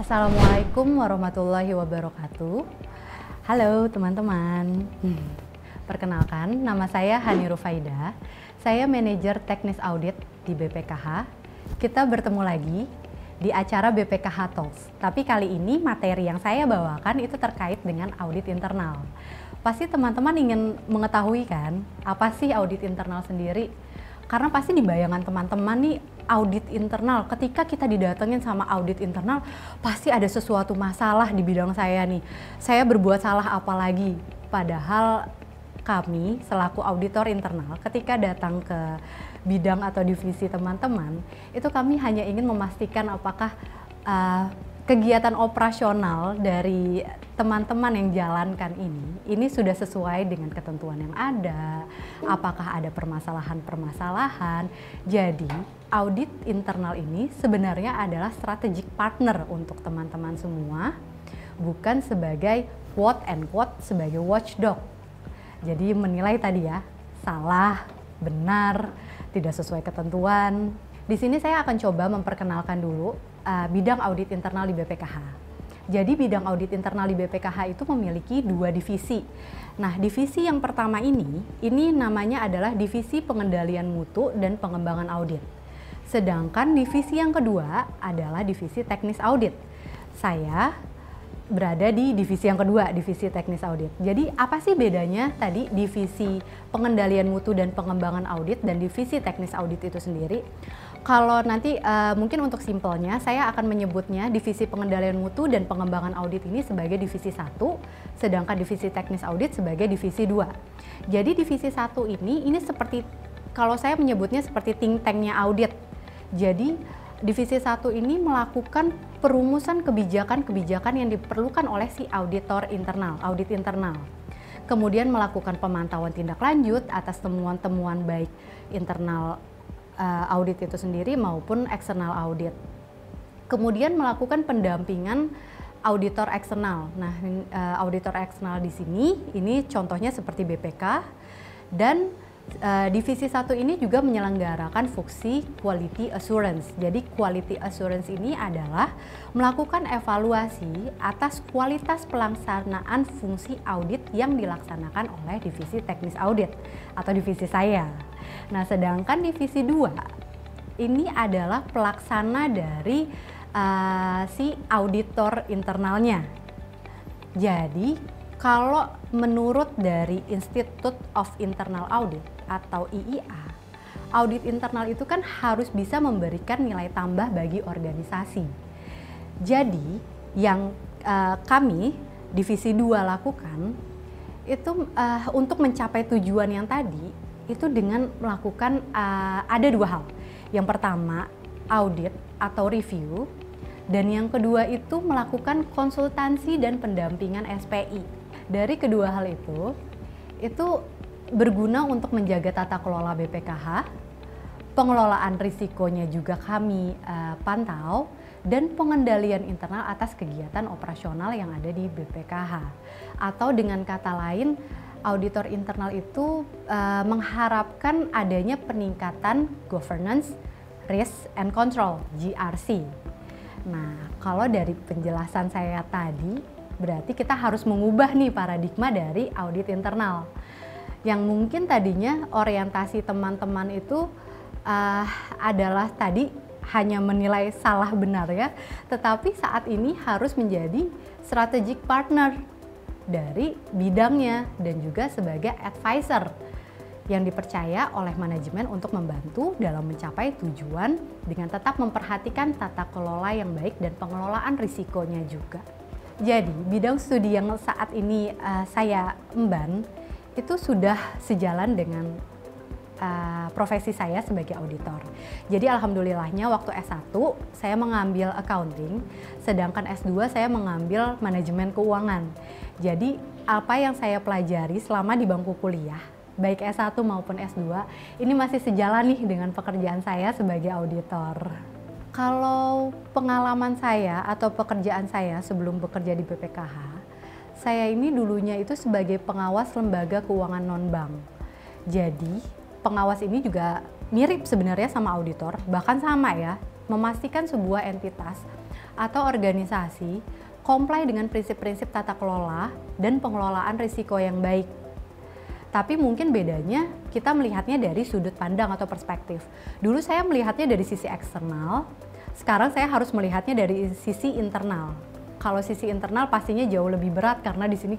Assalamualaikum warahmatullahi wabarakatuh. Halo teman-teman. Perkenalkan, nama saya Hani Rufaida. Saya manajer teknis audit di BPKH. Kita bertemu lagi di acara BPKH Talks. Tapi kali ini materi yang saya bawakan itu terkait dengan audit internal. Pasti teman-teman ingin mengetahui kan, apa sih audit internal sendiri? Karena pasti di bayangan teman-teman nih, audit internal, ketika kita didatengin sama audit internal, pasti ada sesuatu masalah di bidang saya nih. Saya berbuat salah apa lagi? Padahal kami selaku auditor internal ketika datang ke bidang atau divisi teman-teman, itu kami hanya ingin memastikan apakah kegiatan operasional dari teman-teman yang jalankan ini sudah sesuai dengan ketentuan yang ada, apakah ada permasalahan-permasalahan. Jadi audit internal ini sebenarnya adalah strategic partner untuk teman-teman semua, bukan sebagai quote and quote sebagai watchdog. Jadi menilai tadi ya, salah, benar, tidak sesuai ketentuan. Di sini saya akan coba memperkenalkan dulu bidang audit internal di BPKH. Jadi bidang audit internal di BPKH itu memiliki dua divisi. Nah, divisi yang pertama ini namanya adalah divisi pengendalian mutu dan pengembangan audit. Sedangkan divisi yang kedua adalah divisi teknis audit. Saya berada di divisi yang kedua, divisi teknis audit. Jadi apa sih bedanya tadi divisi pengendalian mutu dan pengembangan audit dan divisi teknis audit itu sendiri? Kalau nanti mungkin untuk simpelnya saya akan menyebutnya divisi pengendalian mutu dan pengembangan audit ini sebagai divisi 1, sedangkan divisi teknis audit sebagai divisi 2. Jadi divisi 1 ini seperti, kalau saya menyebutnya seperti think tanknya audit. Jadi divisi 1 ini melakukan perumusan kebijakan-kebijakan yang diperlukan oleh si auditor internal, audit internal. Kemudian melakukan pemantauan tindak lanjut atas temuan-temuan baik internal audit itu sendiri maupun eksternal audit. Kemudian melakukan pendampingan auditor eksternal. Nah, auditor eksternal di sini ini contohnya seperti BPK, dan divisi 1 ini juga menyelenggarakan fungsi quality assurance. Jadi quality assurance ini adalah melakukan evaluasi atas kualitas pelaksanaan fungsi audit yang dilaksanakan oleh divisi teknis audit atau divisi saya. Nah, sedangkan divisi 2 ini adalah pelaksana dari si auditor internalnya. Jadi kalau menurut dari Institute of Internal Audit atau IIA, audit internal itu kan harus bisa memberikan nilai tambah bagi organisasi. Jadi yang kami divisi 2 lakukan itu untuk mencapai tujuan yang tadi itu dengan melakukan ada dua hal. Yang pertama audit atau review, dan yang kedua itu melakukan konsultansi dan pendampingan SPI. Dari kedua hal itu berguna untuk menjaga tata kelola BPKH, pengelolaan risikonya juga kami pantau, dan pengendalian internal atas kegiatan operasional yang ada di BPKH. Atau dengan kata lain, auditor internal itu mengharapkan adanya peningkatan governance, risk and control (GRC). Nah, kalau dari penjelasan saya tadi, berarti kita harus mengubah nih paradigma dari audit internal. Yang mungkin tadinya orientasi teman-teman itu adalah tadi hanya menilai salah benar ya, tetapi saat ini harus menjadi strategic partner dari bidangnya dan juga sebagai advisor yang dipercaya oleh manajemen untuk membantu dalam mencapai tujuan dengan tetap memperhatikan tata kelola yang baik dan pengelolaan risikonya juga. Jadi bidang studi yang saat ini saya emban itu sudah sejalan dengan profesi saya sebagai auditor. Jadi alhamdulillahnya waktu S1 saya mengambil accounting, sedangkan S2 saya mengambil manajemen keuangan. Jadi apa yang saya pelajari selama di bangku kuliah, baik S1 maupun S2, ini masih sejalan nih dengan pekerjaan saya sebagai auditor. Kalau pengalaman saya atau pekerjaan saya sebelum bekerja di BPKH, saya ini dulunya itu sebagai pengawas lembaga keuangan non-bank. Jadi pengawas ini juga mirip sebenarnya sama auditor, bahkan sama ya. memastikan sebuah entitas atau organisasi comply dengan prinsip-prinsip tata kelola dan pengelolaan risiko yang baik. Tapi mungkin bedanya kita melihatnya dari sudut pandang atau perspektif. Dulu saya melihatnya dari sisi eksternal, sekarang saya harus melihatnya dari sisi internal. Kalau sisi internal pastinya jauh lebih berat karena di sini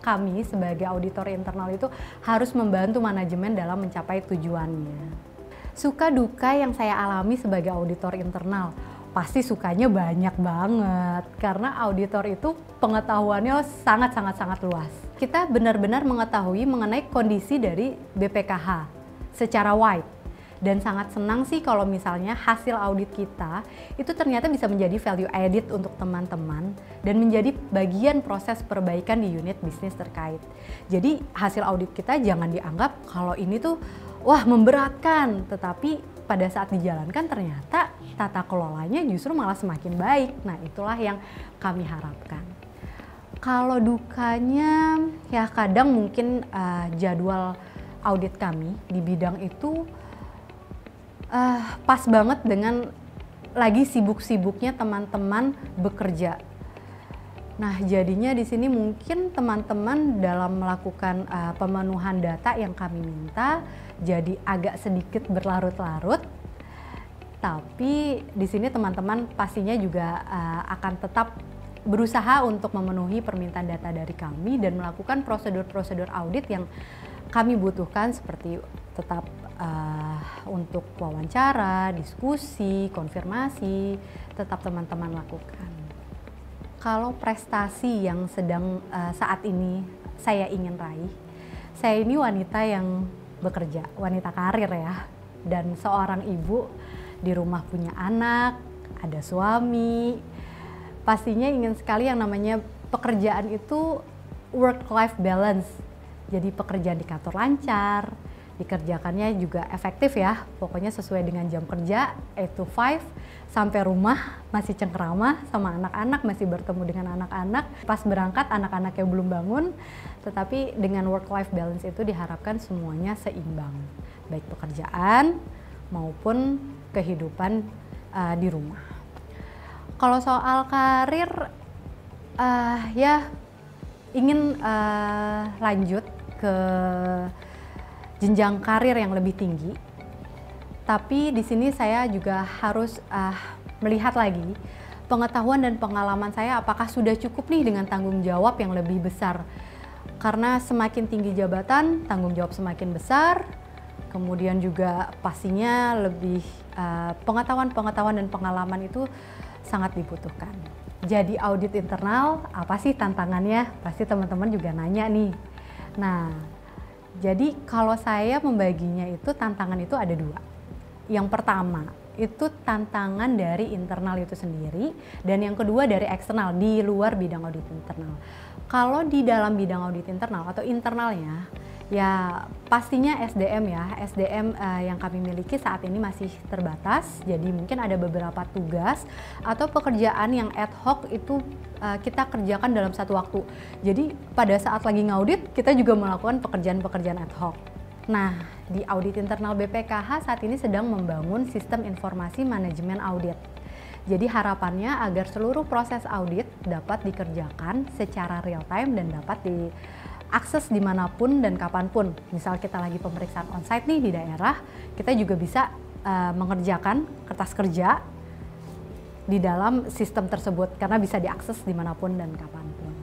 kami sebagai auditor internal itu harus membantu manajemen dalam mencapai tujuannya. Suka duka yang saya alami sebagai auditor internal, pasti sukanya banyak banget karena auditor itu pengetahuannya sangat luas. Kita benar-benar mengetahui mengenai kondisi dari BPKH secara wide dan sangat senang sih kalau misalnya hasil audit kita itu ternyata bisa menjadi value added untuk teman-teman dan menjadi bagian proses perbaikan di unit bisnis terkait. Jadi hasil audit kita jangan dianggap kalau ini tuh wah memberatkan, tetapi pada saat dijalankan ternyata tata kelolanya justru malah semakin baik. Nah, itulah yang kami harapkan. Kalau dukanya ya kadang mungkin jadwal audit kami di bidang itu pas banget dengan lagi sibuk-sibuknya teman-teman bekerja. Nah, jadinya di sini mungkin teman-teman dalam melakukan pemenuhan data yang kami minta jadi agak sedikit berlarut-larut. Tapi di sini teman-teman pastinya juga akan tetap berusaha untuk memenuhi permintaan data dari kami dan melakukan prosedur-prosedur audit yang kami butuhkan seperti tetap untuk wawancara, diskusi, konfirmasi, tetap teman-teman lakukan. Kalau prestasi yang sedang saat ini saya ingin raih, saya ini wanita yang bekerja, wanita karir ya, dan seorang ibu di rumah punya anak, ada suami. Pastinya ingin sekali yang namanya pekerjaan itu work-life balance. Jadi pekerjaan di kantor lancar, dikerjakannya juga efektif ya. Pokoknya sesuai dengan jam kerja 8 to 5, sampai rumah masih cengkerama sama anak-anak, masih bertemu dengan anak-anak. Pas berangkat anak-anaknya belum bangun, tetapi dengan work-life balance itu diharapkan semuanya seimbang. Baik pekerjaan maupun kehidupan di rumah. Kalau soal karir, ya ingin lanjut ke jenjang karir yang lebih tinggi. Tapi di sini saya juga harus melihat lagi pengetahuan dan pengalaman saya apakah sudah cukup nih dengan tanggung jawab yang lebih besar. Karena semakin tinggi jabatan, tanggung jawab semakin besar. Kemudian juga pastinya lebih pengetahuan dan pengalaman itu sangat dibutuhkan. Jadi audit internal, apa sih tantangannya? Pasti teman-teman juga nanya nih. Nah, jadi kalau saya membaginya itu tantangan itu ada dua. Yang pertama, itu tantangan dari internal itu sendiri, dan yang kedua dari eksternal, di luar bidang audit internal. Kalau di dalam bidang audit internal atau internalnya, ya pastinya SDM ya, SDM yang kami miliki saat ini masih terbatas, jadi mungkin ada beberapa tugas atau pekerjaan yang ad hoc itu kita kerjakan dalam satu waktu. Jadi pada saat lagi ngaudit, kita juga melakukan pekerjaan-pekerjaan ad hoc. Nah, di audit internal BPKH saat ini sedang membangun sistem informasi manajemen audit. Jadi harapannya agar seluruh proses audit dapat dikerjakan secara real time dan dapat diakses dimanapun dan kapanpun. Misal kita lagi pemeriksaan onsite nih di daerah, kita juga bisa mengerjakan kertas kerja di dalam sistem tersebut karena bisa diakses dimanapun dan kapanpun.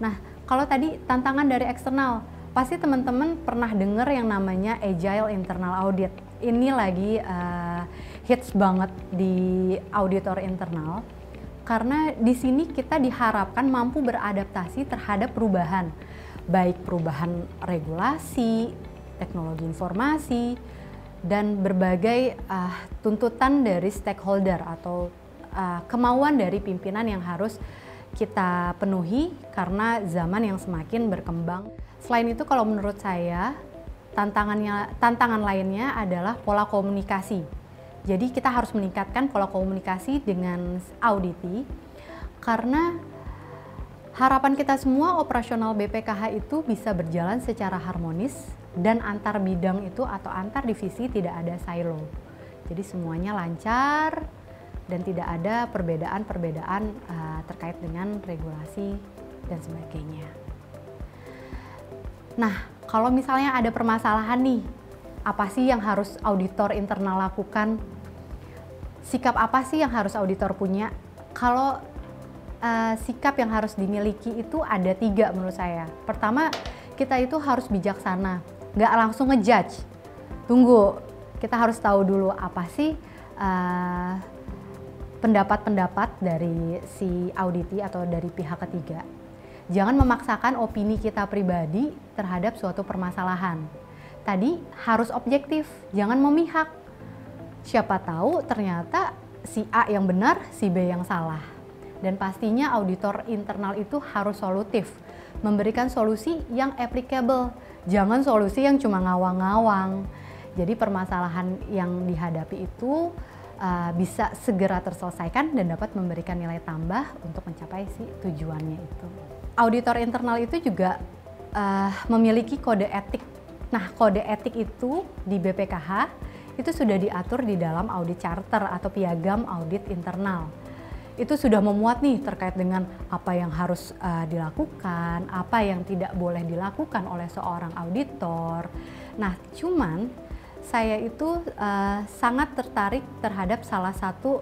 Nah, kalau tadi tantangan dari eksternal, pasti teman-teman pernah dengar yang namanya Agile Internal Audit. Ini lagi hits banget di auditor internal karena di sini kita diharapkan mampu beradaptasi terhadap perubahan, baik perubahan regulasi, teknologi informasi, dan berbagai tuntutan dari stakeholder atau kemauan dari pimpinan yang harus kita penuhi karena zaman yang semakin berkembang. Selain itu, kalau menurut saya tantangan lainnya adalah pola komunikasi. Jadi kita harus meningkatkan pola komunikasi dengan auditi karena harapan kita semua operasional BPKH itu bisa berjalan secara harmonis dan antar bidang itu atau antar divisi tidak ada silo. Jadi semuanya lancar, dan tidak ada perbedaan-perbedaan terkait dengan regulasi dan sebagainya. Nah, kalau misalnya ada permasalahan nih, apa sih yang harus auditor internal lakukan? Sikap apa sih yang harus auditor punya? Kalau sikap yang harus dimiliki itu ada 3 menurut saya. Pertama, kita itu harus bijaksana, nggak langsung ngejudge. Tunggu, kita harus tahu dulu apa sih pendapat-pendapat dari si auditi atau dari pihak ketiga. Jangan memaksakan opini kita pribadi terhadap suatu permasalahan. Tadi harus objektif, jangan memihak. Siapa tahu ternyata si A yang benar, si B yang salah. Dan pastinya auditor internal itu harus solutif, memberikan solusi yang applicable. Jangan solusi yang cuma ngawang-ngawang. Jadi permasalahan yang dihadapi itu bisa segera terselesaikan dan dapat memberikan nilai tambah untuk mencapai si tujuannya itu. Auditor internal itu juga memiliki kode etik. Nah, kode etik itu di BPKH itu sudah diatur di dalam audit charter atau piagam audit internal. Itu sudah memuat nih terkait dengan apa yang harus dilakukan, apa yang tidak boleh dilakukan oleh seorang auditor. Nah, cuman saya itu sangat tertarik terhadap salah satu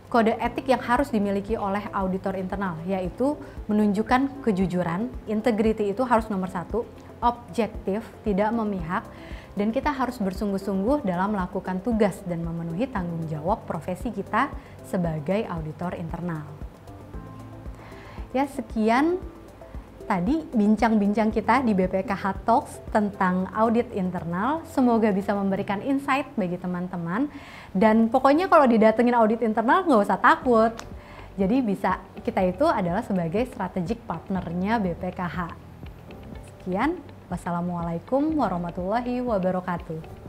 kode etik yang harus dimiliki oleh auditor internal, yaitu menunjukkan kejujuran, integriti itu harus nomor 1, objektif, tidak memihak, dan kita harus bersungguh-sungguh dalam melakukan tugas dan memenuhi tanggung jawab profesi kita sebagai auditor internal. Ya, sekian tadi bincang-bincang kita di BPKH Talks tentang audit internal. Semoga bisa memberikan insight bagi teman-teman. Dan pokoknya kalau didatengin audit internal nggak usah takut. Jadi bisa, kita itu adalah sebagai strategic partnernya BPKH. Sekian, wassalamualaikum warahmatullahi wabarakatuh.